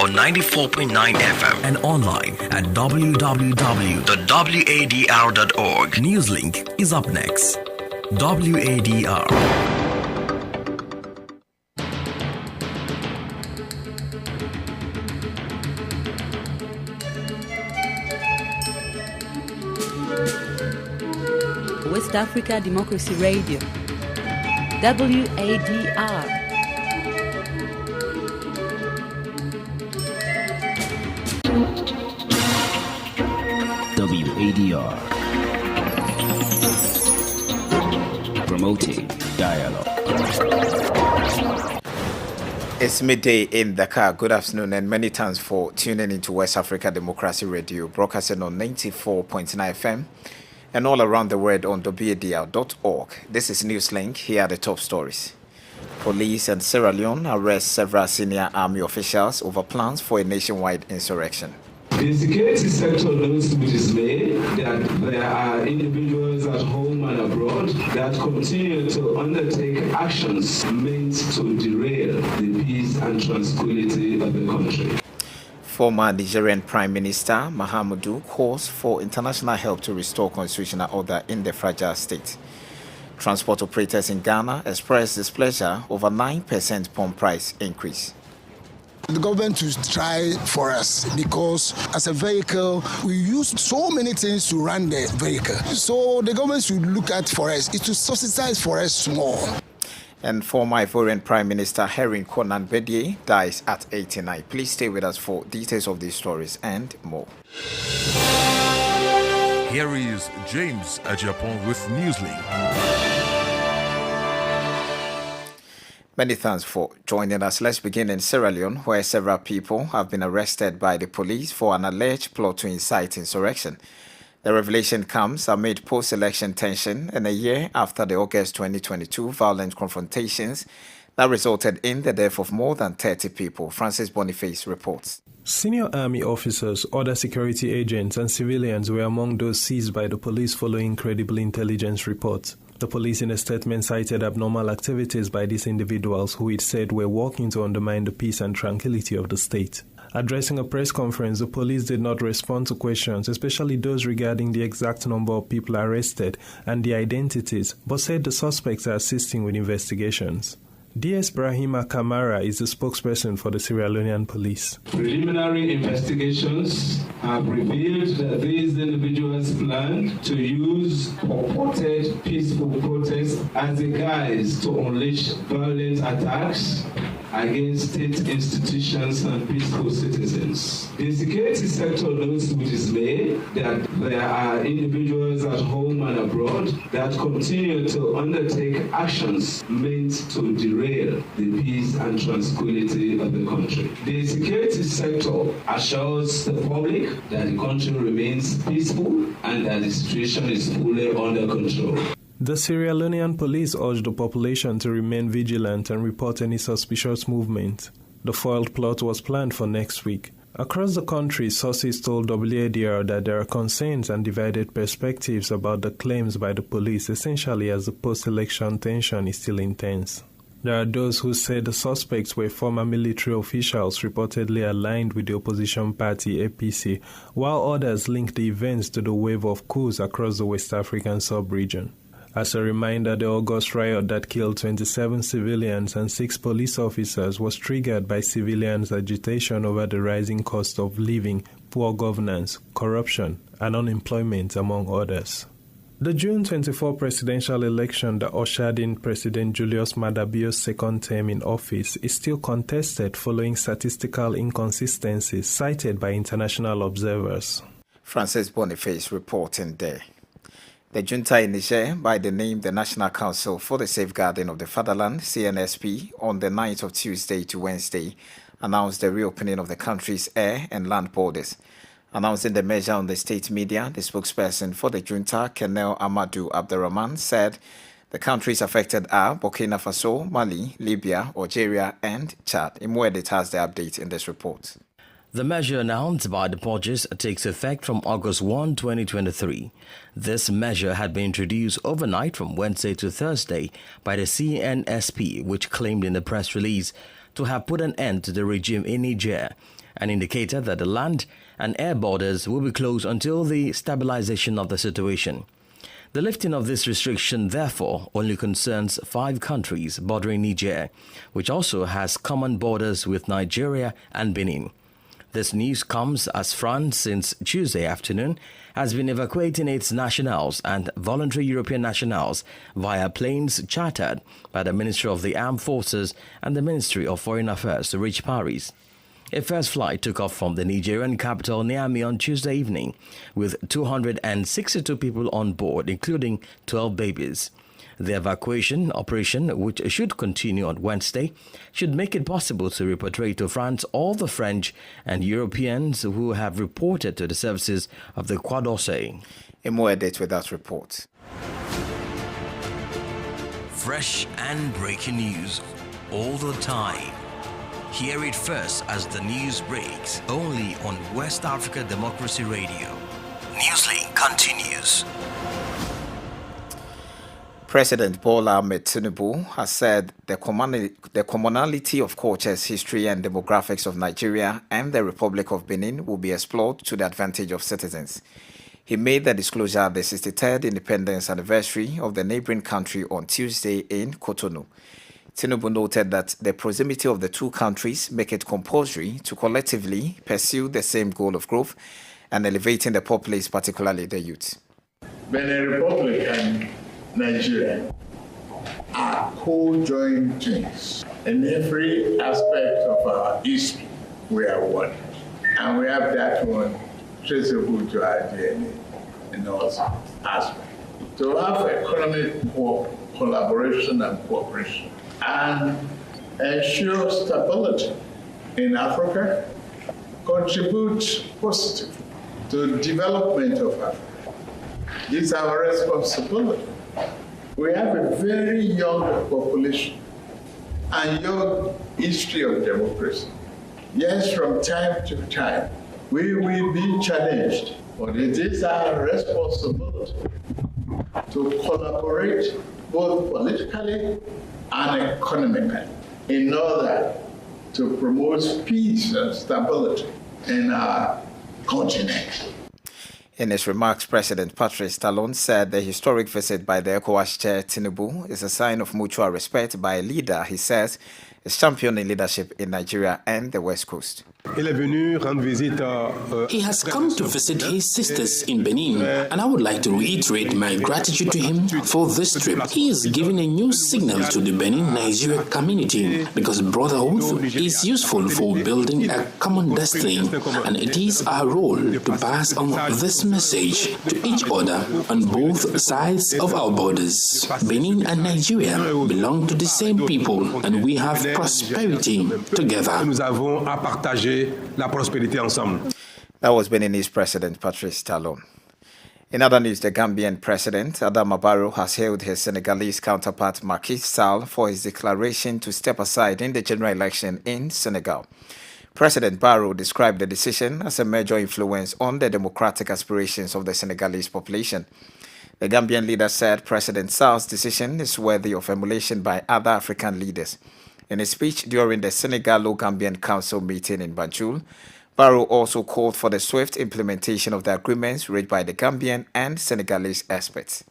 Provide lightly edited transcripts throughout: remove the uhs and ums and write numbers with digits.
on 94.9 FM and online at www.wadr.org. NewsLink is up next. WADR. West Africa Democracy Radio, WADR. WADR. Promoting dialogue. It's midday in Dakar. Good afternoon and many thanks for tuning into West Africa Democracy Radio, broadcasting on 94.9 FM and all around the world on WADR.org. This is NewsLink. Here are the top stories. Police in Sierra Leone arrest several senior army officials over plans for a nationwide insurrection. The security sector knows with dismay that there are individuals at home and abroad that continue to undertake actions meant to derail the peace and tranquility of the country. Former Nigerian Prime Minister Mahamudu calls for international help to restore constitutional order in the fragile state. Transport operators in Ghana expressed displeasure over 9% pump price increase. The government to try for us because as a vehicle, we use so many things to run the vehicle. So the government should look at for us, is to subsidize for us small. And former Ivorian Prime Minister Henry Konan Bedie dies at 89. Please stay with us for details of these stories and more. Here is James Ajapon with NewsLink. Many thanks for joining us. Let's begin in Sierra Leone, where several people have been arrested by the police for an alleged plot to incite insurrection. The revelation comes amid post-election tension and a year after the August 2022 violent confrontations that resulted in the death of more than 30 people. Francis Boniface reports. Senior army officers, other security agents and civilians were among those seized by the police following credible intelligence reports. The police in a statement cited abnormal activities by these individuals who it said were working to undermine the peace and tranquility of the state. Addressing a press conference, the police did not respond to questions, especially those regarding the exact number of people arrested and their identities, but said the suspects are assisting with investigations. DS Brahima Kamara is the spokesperson for the Sierra Leonean police. Preliminary investigations have revealed that these individuals planned to use purported peaceful protests as a guise to unleash violent attacks against state institutions and peaceful citizens. The security sector knows with dismay that there are individuals at home and abroad that continue to undertake actions meant to derail the peace and tranquility of the country. The security sector assures the public that the country remains peaceful and that the situation is fully under control. The Sierra Leonean police urged the population to remain vigilant and report any suspicious movement. The foiled plot was planned for next week. Across the country, sources told WADR that there are concerns and divided perspectives about the claims by the police, essentially as the post-election tension is still intense. There are those who said the suspects were former military officials reportedly aligned with the opposition party APC, while others linked the events to the wave of coups across the West African sub-region. As a reminder, the August riot that killed 27 civilians and 6 police officers was triggered by civilians' agitation over the rising cost of living, poor governance, corruption, and unemployment, among others. The June 24 presidential election that ushered in President Julius Maada Bio's second term in office is still contested following statistical inconsistencies cited by international observers. Francis Boniface reporting there. The junta in Niger, by the name the National Council for the Safeguarding of the Fatherland, CNSP, on the night of Tuesday to Wednesday, announced the reopening of the country's air and land borders. Announcing the measure on the state media, the spokesperson for the junta, Colonel Amadou Abderrahman, said the countries affected are Burkina Faso, Mali, Libya, Algeria, and Chad. Imwedit has the update in this report. The measure announced by the Portuguese takes effect from August 1, 2023. This measure had been introduced overnight from Wednesday to Thursday by the CNSP, which claimed in the press release to have put an end to the regime in Niger and indicated that the land and air borders will be closed until the stabilization of the situation. The lifting of this restriction, therefore, only concerns 5 countries bordering Niger, which also has common borders with Nigeria and Benin. This news comes as France, since Tuesday afternoon, has been evacuating its nationals and voluntary European nationals via planes chartered by the Ministry of the Armed Forces and the Ministry of Foreign Affairs to reach Paris. A first flight took off from the Nigerian capital Niamey on Tuesday evening with 262 people on board, including 12 babies. The evacuation operation, which should continue on Wednesday, should make it possible to repatriate to France all the French and Europeans who have reported to the services of the Quai d'Orsay. A more edit with that report. Fresh and breaking news all the time. Hear it first as the news breaks, only on West Africa Democracy Radio. NEWSLINK continues. President Bola Ahmed Tinubu has said the commonality of cultures, history and demographics of Nigeria and the Republic of Benin will be explored to the advantage of citizens. He made the disclosure at the 63rd independence anniversary of the neighboring country on Tuesday in Cotonou. Tinubu noted that the proximity of the 2 countries make it compulsory to collectively pursue the same goal of growth and elevating the populace, particularly the youth. Benin Republic and Nigeria are co-joined twins. In every aspect of our history, we are one. And we have that one traceable to our DNA in all aspects. To have economic collaboration and cooperation and ensure stability in Africa, contribute positively to the development of Africa. It's our responsibility. We have a very young population and young history of democracy. Yes, from time to time, we will be challenged, but it is our responsibility to collaborate both politically and economically in order to promote peace and stability in our continent. In his remarks, President Patrice Talon said the historic visit by the ECOWAS chair Tinubu is a sign of mutual respect by a leader he says is championing leadership in Nigeria and the West Coast. He has come to visit his sisters in Benin, and I would like to reiterate my gratitude to him for this trip. He is giving a new signal to the Benin-Nigeria community because brotherhood is useful for building a common destiny, and it is our role to pass on this message to each other on both sides of our borders. Benin and Nigeria belong to the same people, and we have prosperity together. That was Beninese President Patrice Talon. In other news, the Gambian President Adama Barrow has hailed his Senegalese counterpart Macky Sall for his declaration to step aside in the general election in Senegal. President Barrow described the decision as a major influence on the democratic aspirations of the Senegalese population. The Gambian leader said President Sall's decision is worthy of emulation by other African leaders. In a speech during the Senegalo-Gambian Council meeting in Banjul, Barrow also called for the swift implementation of the agreements reached by the Gambian and Senegalese experts.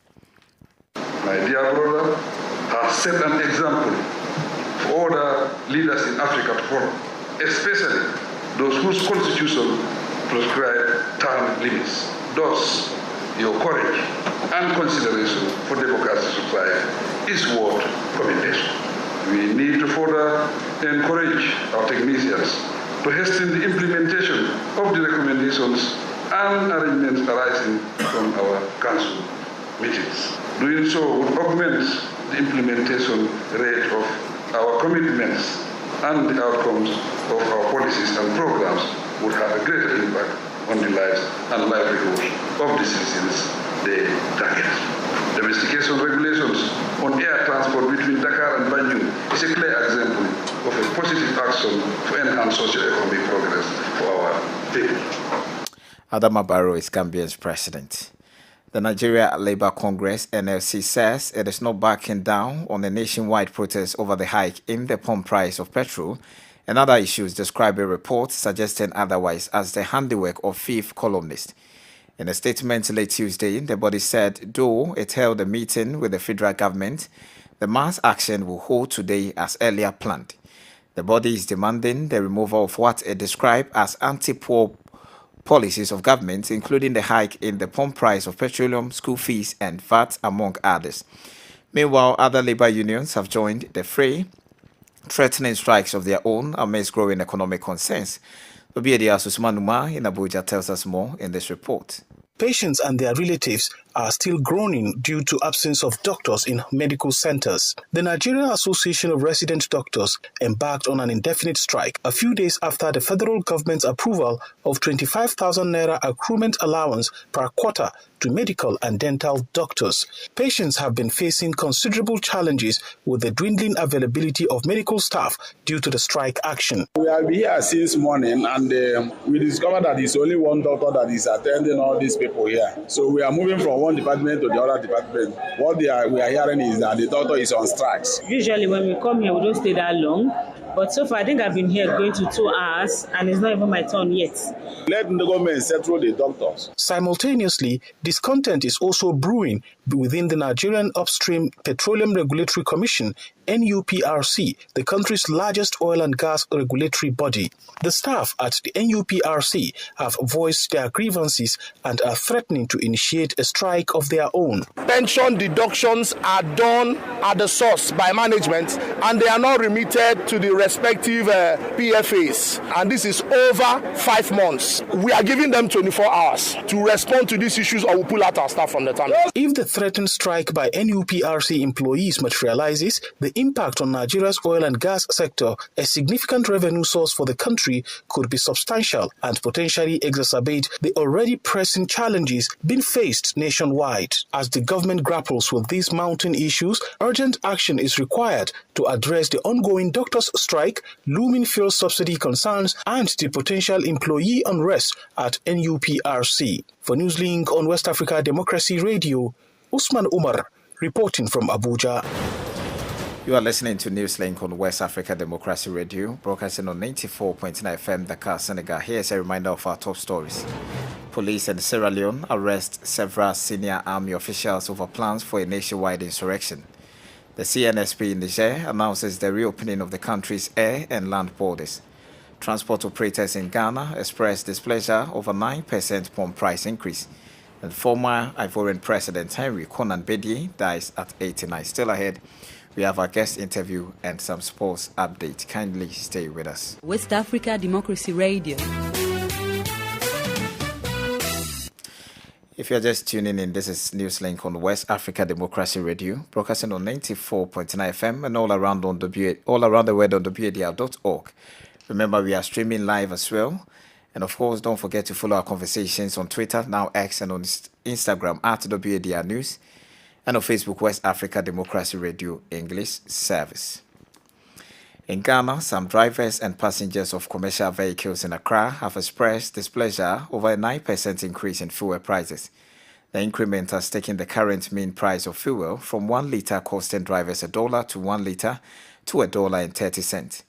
My dear brother has set an example for other leaders in Africa to follow, especially those whose constitution prescribe term limits. Thus, your courage and consideration for democracy society is worth commendation. We need to further encourage our technicians to hasten the implementation of the recommendations and arrangements arising from our council meetings. Doing so would augment the implementation rate of our commitments, and the outcomes of our policies and programs would have a greater impact on the lives and livelihoods of the citizens they target. Domestication regulations on air transport between Dakar and Banjul is a clear example of a positive action to enhance socio-economic progress for our people. Adama Barrow is Gambia's president. The Nigeria Labour Congress, NLC, says it is not backing down on a nationwide protest over the hike in the pump price of petrol and other issues describe a report suggesting otherwise as the handiwork of fifth columnist. In a statement late Tuesday, the body said though it held a meeting with the federal government, the mass action will hold today as earlier planned. The body is demanding the removal of what it described as anti-poor policies of government, including the hike in the pump price of petroleum, school fees, and VAT, among others. Meanwhile, other labor unions have joined the fray, threatening strikes of their own amidst growing economic concerns. Obiadia Susmanuma in Abuja tells us more in this report. Patients and their relatives are still groaning due to absence of doctors in medical centers. The Nigerian Association of Resident Doctors embarked on an indefinite strike a few days after the federal government's approval of 25,000 naira accruement allowance per quarter to medical and dental doctors. Patients have been facing considerable challenges with the dwindling availability of medical staff due to the strike action. We have been here since morning, and we discovered that it's only one doctor that is attending all these people here. So we are moving from one department to the other department. What we are hearing is that the doctor is on strikes. Usually when we come here, we don't stay that long. But so far, I think I've been here going to 2 hours, and it's not even my turn yet. Let the government settle the doctors. Simultaneously, discontent is also brewing within the Nigerian Upstream Petroleum Regulatory Commission, NUPRC, the country's largest oil and gas regulatory body. The staff at the NUPRC have voiced their grievances and are threatening to initiate a strike of their own. Pension deductions are done at the source by management, and they are not remitted to the respective PFAs. And this is over 5 months. We are giving them 24 hours to respond to these issues, or we'll pull out our staff from the town. If the threatened strike by NUPRC employees materializes, the impact on Nigeria's oil and gas sector, a significant revenue source for the country, could be substantial and potentially exacerbate the already pressing challenges being faced nationwide. As the government grapples with these mounting issues, urgent action is required to address the ongoing doctors' strike, looming fuel subsidy concerns, and the potential employee unrest at NUPRC. For NewsLink on West Africa Democracy Radio, Usman Umar reporting from Abuja. You are listening to NewsLink on West Africa Democracy Radio, broadcasting on 94.9 FM, Dakar, Senegal. Here's a reminder of our top stories. Police in Sierra Leone arrest several senior army officials over plans for a nationwide insurrection. The CNSP in Niger announces the reopening of the country's air and land borders. Transport operators in Ghana expressed displeasure over 9% pump price increase. And former Ivorian President Henry Konan Bedie dies at 89. Still ahead, we have our guest interview and some sports update. Kindly stay with us. West Africa Democracy Radio. If you're just tuning in, this is NewsLink on West Africa Democracy Radio, broadcasting on 94.9 FM and all around the world on WADR.org. Remember, we are streaming live as well. And of course, don't forget to follow our conversations on Twitter, now X, and on Instagram at WADR News, and on Facebook, West Africa Democracy Radio English Service. In Ghana, some drivers and passengers of commercial vehicles in Accra have expressed displeasure over a 9% increase in fuel prices. The increment has taken the current mean price of fuel from 1 litre costing drivers $1 to 1 litre to $1.30.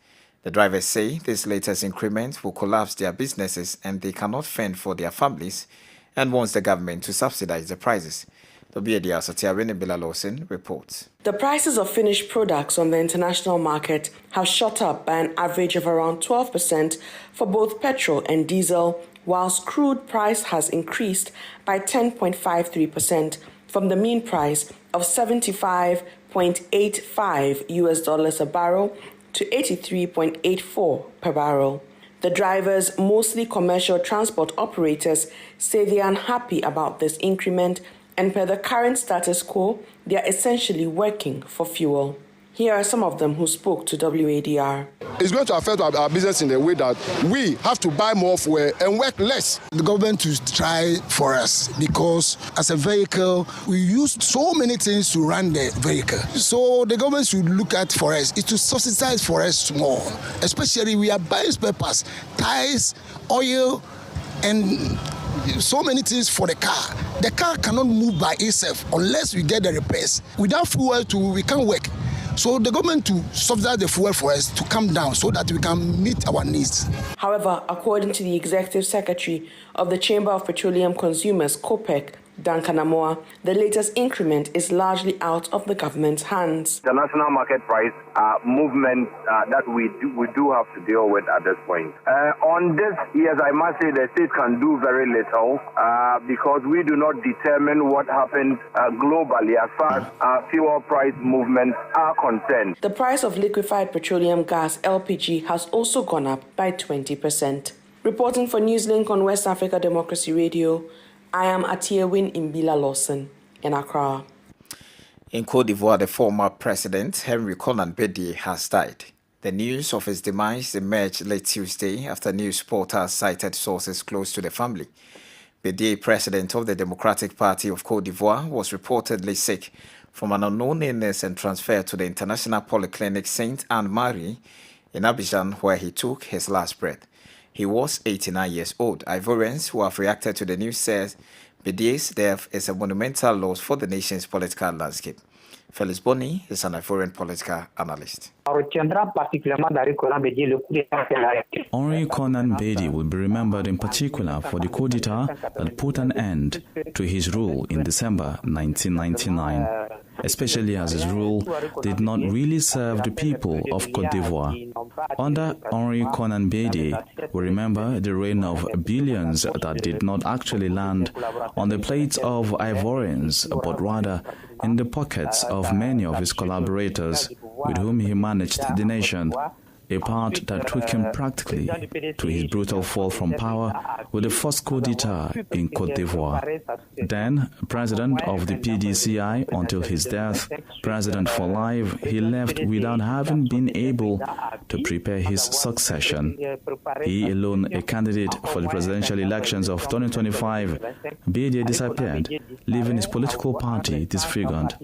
The drivers say this latest increment will collapse their businesses and they cannot fend for their families and wants the government to subsidize the prices. Obiadia Satiawene Bilalawson reports. The prices of finished products on the international market have shot up by an average of around 12% for both petrol and diesel, whilst crude price has increased by 10.53% from the mean price of $75.85 a barrel to $83.84 per barrel. The drivers, mostly commercial transport operators, say they are unhappy about this increment, and per the current status quo, they are essentially working for fuel. Here are some of them who spoke to WADR. It's going to affect our business in a way that we have to buy more fuel and work less. The government to try for us because as a vehicle, we use so many things to run the vehicle. So the government should look at for us is to subsidize for us more. Especially we are buying spare parts, tires, oil, and so many things for the car. The car cannot move by itself unless we get the repairs. Without fuel, we can't work. So the government to subsidize the fuel for us to come down so that we can meet our needs. However, according to the Executive Secretary of the Chamber of Petroleum Consumers, COPEC, Duncan Amoa, the latest increment is largely out of the government's hands. The national market price movement that we do have to deal with at this point. On this, yes, I must say the state can do very little because we do not determine what happens globally as far as fuel price movements are concerned. The price of liquefied petroleum gas, LPG, has also gone up by 20%. Reporting for NEWSLINK on West Africa Democracy Radio, I am Atiewin Imbila Lawson in Accra. In Côte d'Ivoire, the former president, Henry Konan Bédié, has died. The news of his demise emerged late Tuesday after news portals cited sources close to the family. Bédié, president of the Democratic Party of Côte d'Ivoire, was reportedly sick from an unknown illness and transferred to the International Polyclinic Sainte Anne-Marie in Abidjan, where he took his last breath. He was 89 years old. Ivorians who have reacted to the news says Bédié's death is a monumental loss for the nation's political landscape. Félix Boni is an Ivorian political analyst. Henry Konan Bédié will be remembered in particular for the coup d'etat that put an end to his rule in December 1999, especially as his rule did not really serve the people of Côte d'Ivoire. Under Henry Konan Bédié, we remember the reign of billions that did not actually land on the plates of Ivorians, but rather in the pockets of many of his collaborators with whom he managed the nation, a part that took him practically to his brutal fall from power with the first coup d'etat in Côte d'Ivoire. Then, president of the PDCI until his death, president for life, he left without having been able to prepare his succession. He alone a candidate for the presidential elections of 2025, Bédié disappeared, leaving his political party disfigured.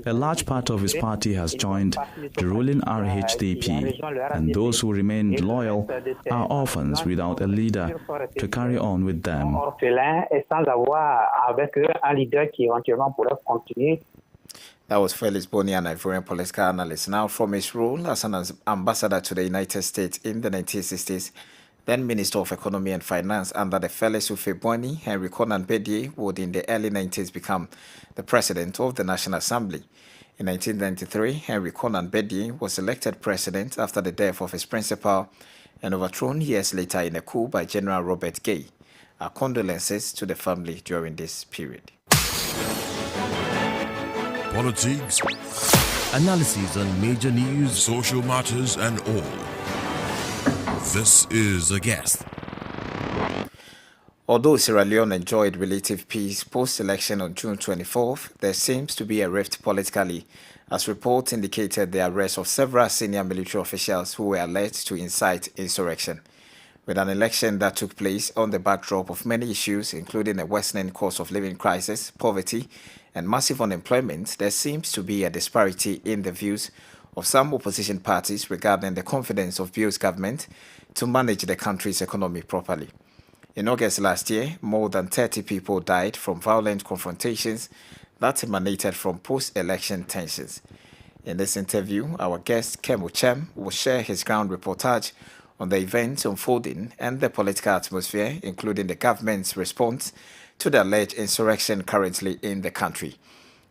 A large part of his party has joined the ruling RHDP, and those who remained loyal are orphans without a leader to carry on with them. That was Félix Boni, an Ivorian political analyst. Now, from his role as an ambassador to the United States in the 1960s, then Minister of Economy and Finance under the Félix Houphouët-Boigny, Henry Konan Bédié would in the early 90s become the president of the National Assembly. In 1993, Henry Konan Bédié was elected president after the death of his principal and overthrown years later in a coup by General Robert Gay. Our condolences to the family during this period. Politics, analyses on major news, social matters, and all. This is A Guest. Although Sierra Leone enjoyed relative peace post-election on June 24th, there seems to be a rift politically, as reports indicated the arrest of several senior military officials who were alleged to incite insurrection. With an election that took place on the backdrop of many issues, including a worsening cost of living crisis, poverty, and massive unemployment, there seems to be a disparity in the views of some opposition parties regarding the confidence of Bio's government to manage the country's economy properly. In August last year, more than 30 people died from violent confrontations that emanated from post-election tensions. In this interview, our guest, Kemo Chem, will share his ground reportage on the events unfolding and the political atmosphere, including the government's response to the alleged insurrection currently in the country.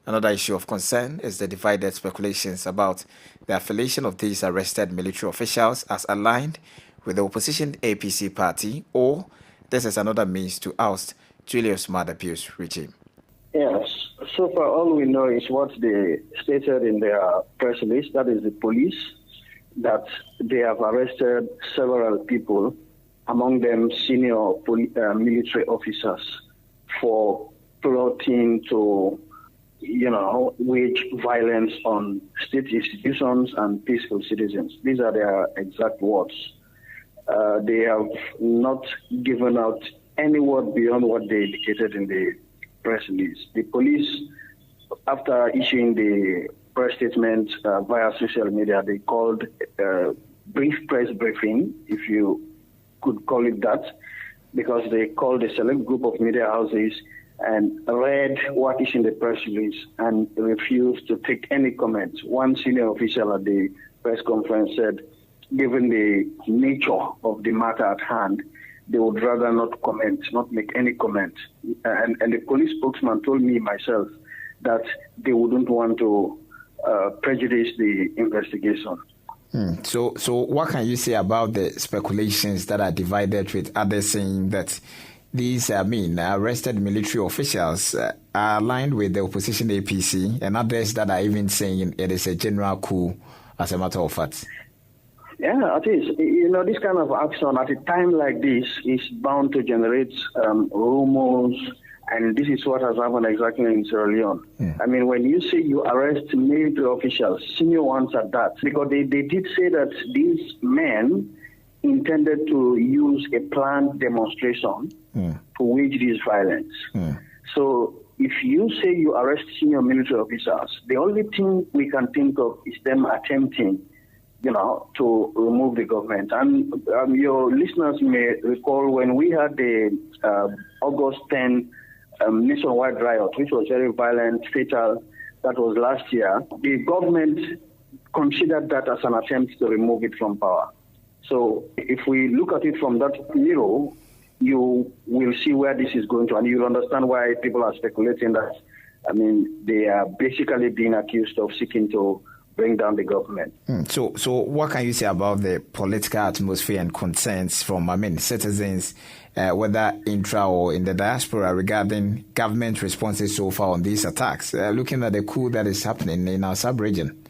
Another issue of concern is the divided speculations about the affiliation of these arrested military officials as aligned with the opposition APC party, or this is another means to oust Julius Maada Bio's regime. Yes. So far, all we know is what they stated in their press release, that is the police, that they have arrested several people, among them senior military officers, for plotting to, wage violence on state institutions and peaceful citizens. These are their exact words. They have not given out any word beyond what they indicated in the press release. The police, after issuing the press statement via social media, they called a brief press briefing, if you could call it that, because they called a select group of media houses and read what is in the press release and refused to take any comment. One senior official at the press conference said, given the nature of the matter at hand, they would rather not comment, not make any comment. And the police spokesman told me myself that they wouldn't want to prejudice the investigation. So what can you say about the speculations that are divided, with others saying that these, arrested military officials are aligned with the opposition APC, and others that are even saying it is a general coup as a matter of fact? Yeah, it is. This kind of action at a time like this is bound to generate rumors, and this is what has happened exactly in Sierra Leone. I mean, when you say you arrest military officials, senior ones at that, because they did say that these men intended to use a planned demonstration to wage this violence. So if you say you arrest senior military officers, the only thing we can think of is them attempting to remove the government. And your listeners may recall when we had the August 10 nationwide riot, which was very violent, fatal, that was last year, the government considered that as an attempt to remove it from power. So if we look at it from that mirror, you will see where this is going to, and you'll understand why people are speculating that, they are basically being accused of seeking to bring down the government. So what can you say about the political atmosphere and concerns from, citizens, whether intra or in the diaspora, regarding government responses so far on these attacks, looking at the coup that is happening in our sub-region?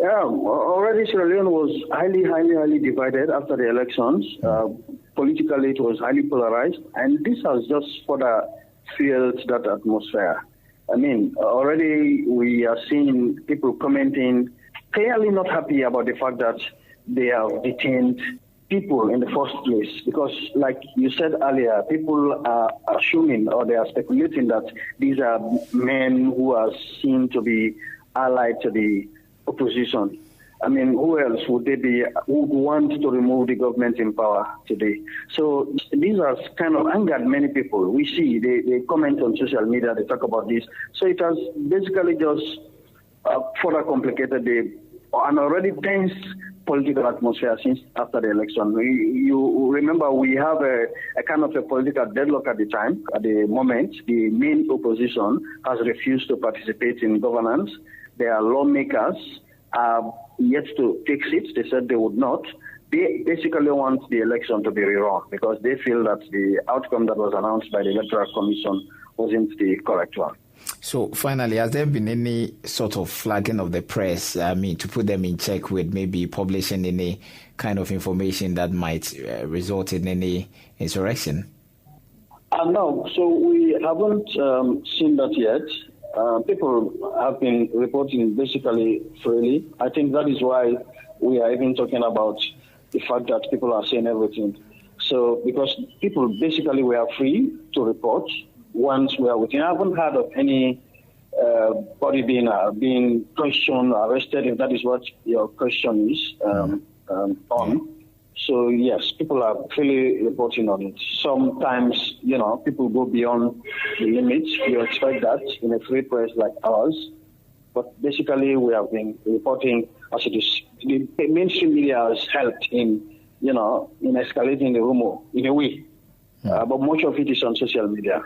Yeah, already Sierra Leone was highly divided after the elections. Politically, it was highly polarized, and this has just further fueled that atmosphere. Already we are seeing people commenting, clearly not happy about the fact that they have detained people in the first place. Because, like you said earlier, people are assuming, or they are speculating, that these are men who are seen to be allied to the opposition. Who else would they be who want to remove the government in power today? So these are kind of angered many people. We see, they comment on social media, they talk about this. So it has basically just further complicated an already tense political atmosphere since after the election. You remember we have a kind of a political deadlock at the time. At the moment, the main opposition has refused to participate in governance. Their lawmakers are yet to take seats. They said they would not. They basically want the election to be rerun because they feel that the outcome that was announced by the Electoral Commission wasn't the correct one. So finally, has there been any sort of flagging of the press, to put them in check with maybe publishing any kind of information that might result in any insurrection? No, so we haven't seen that yet. People have been reporting basically freely. I think that is why we are even talking about the fact that people are saying everything. So because people basically were free to report once we are within. I haven't heard of any body being questioned or arrested, if that is what your question is on. So yes, people are freely reporting on it. Sometimes, people go beyond the limits. You expect that in a free press like ours. But basically, we have been reporting as it is. The mainstream media has helped in escalating the rumor in a way. But much of it is on social media.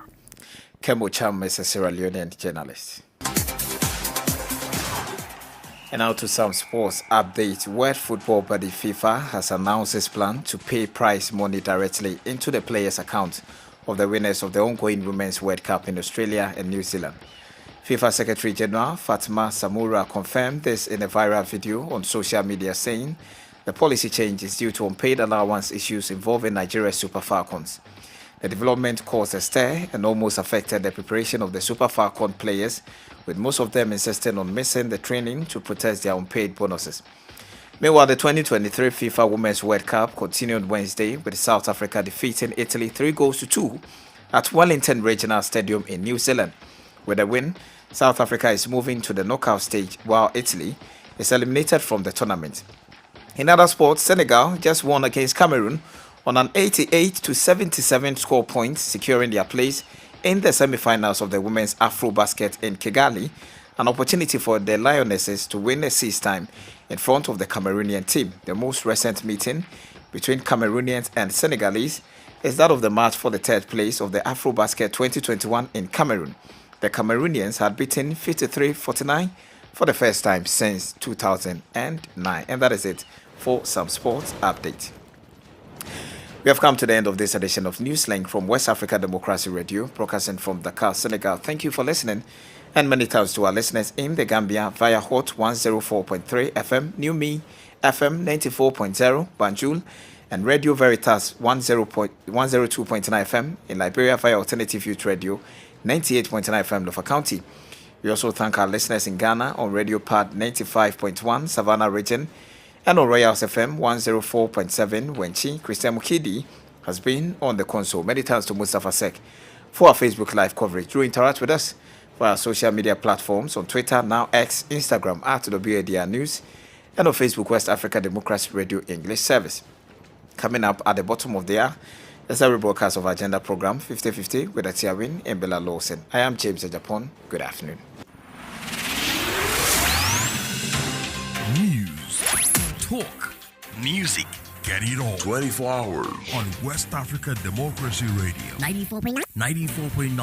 Kemo Cham is a Sierra Leonean journalist. And now to some sports updates. World Football Body FIFA has announced its plan to pay prize money directly into the players' account of the winners of the ongoing Women's World Cup in Australia and New Zealand. FIFA Secretary General Fatma Samura confirmed this in a viral video on social media, saying the policy change is due to unpaid allowance issues involving Nigeria's Super Falcons. The development caused a stir and almost affected the preparation of the Super Falcon players, with most of them insisting on missing the training to protest their unpaid bonuses. Meanwhile, the 2023 FIFA Women's World Cup continued Wednesday with South Africa defeating Italy 3-2 at Wellington Regional Stadium in New Zealand. With a win, South Africa is moving to the knockout stage while Italy is eliminated from the tournament. In other sports, Senegal just won against Cameroon on an 88-77 score point, securing their place in the semi-finals of the Women's Afro Basket in Kigali, an opportunity for the Lionesses to win a seize time in front of the Cameroonian team. The most recent meeting between Cameroonians and Senegalese is that of the match for the third place of the Afro Basket 2021 in Cameroon. The Cameroonians had beaten 53-49 for the first time since 2009. And that is it for some sports update. We have come to the end of this edition of NewsLink from West Africa Democracy Radio, broadcasting from Dakar, Senegal. Thank you for listening, and many thanks to our listeners in the Gambia via Hot 104.3 FM, New Me FM 94.0 Banjul, and Radio Veritas 102.9 FM in Liberia via Alternative Youth Radio 98.9 FM Lofa County. We also thank our listeners in Ghana on Radio Pad 95.1 Savannah region and on Royals FM 104.7 Wenchi. Christian Mukidi has been on the console. Many thanks to Mustafa Sek for our Facebook Live coverage. Do interact with us via our social media platforms on Twitter, now X, Instagram at WADR News, and on Facebook West Africa Democracy Radio English Service. Coming up at the bottom of the hour is a rebroadcast of our agenda program 50-50 with Atiawin and Bella Lawson. I am James Ejapon. Good afternoon. News, talk, music, get it all 24 hours on West Africa Democracy Radio 94.9